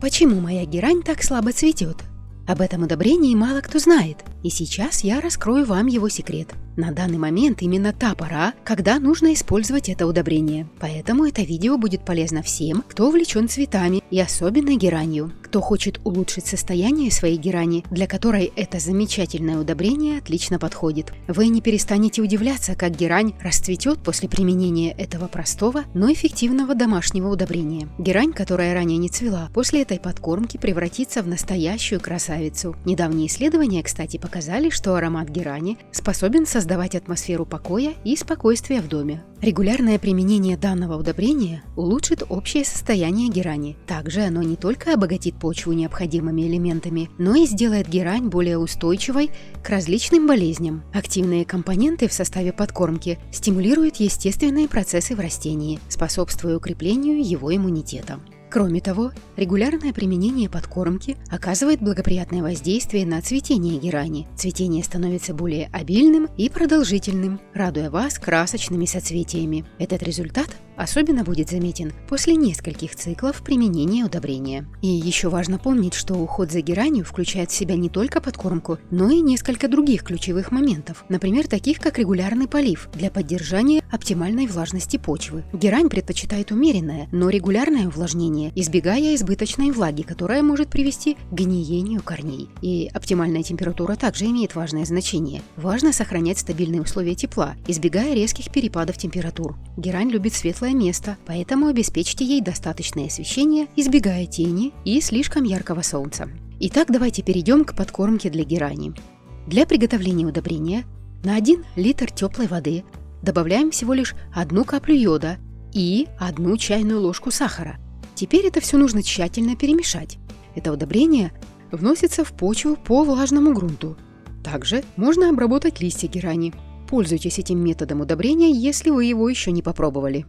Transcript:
Почему моя герань так слабо цветет? Об этом удобрении мало кто знает, и сейчас я раскрою вам его секрет. На данный момент именно та пора, когда нужно использовать это удобрение. Поэтому это видео будет полезно всем, кто увлечен цветами и особенно геранью. Кто хочет улучшить состояние своей герани, для которой это замечательное удобрение отлично подходит. Вы не перестанете удивляться, как герань расцветет после применения этого простого, но эффективного домашнего удобрения. Герань, которая ранее не цвела, после этой подкормки превратится в настоящую красавицу. Недавние исследования, кстати, показали, что аромат герани способен создавать атмосферу покоя и спокойствия в доме. Регулярное применение данного удобрения улучшит общее состояние герани. Также оно не только обогатит почву необходимыми элементами, но и сделает герань более устойчивой к различным болезням. Активные компоненты в составе подкормки стимулируют естественные процессы в растении, способствуя укреплению его иммунитета. Кроме того, регулярное применение подкормки оказывает благоприятное воздействие на цветение герани. Цветение становится более обильным и продолжительным, радуя вас красочными соцветиями. Этот результат особенно будет заметен после нескольких циклов применения удобрения. И еще важно помнить, что уход за геранью включает в себя не только подкормку, но и несколько других ключевых моментов, например, таких как регулярный полив для поддержания оптимальной влажности почвы. Герань предпочитает умеренное, но регулярное увлажнение, избегая избыточной влаги, которая может привести к гниению корней. И оптимальная температура также имеет важное значение. Важно сохранять стабильные условия тепла, избегая резких перепадов температур. Герань любит светлое место, поэтому обеспечьте ей достаточное освещение, избегая тени и слишком яркого солнца. Итак, давайте перейдем к подкормке для герани. Для приготовления удобрения на 1 литр теплой воды добавляем всего лишь 1 каплю йода и 1 чайную ложку сахара. Теперь это все нужно тщательно перемешать. Это удобрение вносится в почву по влажному грунту. Также можно обработать листья герани. Пользуйтесь этим методом удобрения, если вы его еще не попробовали.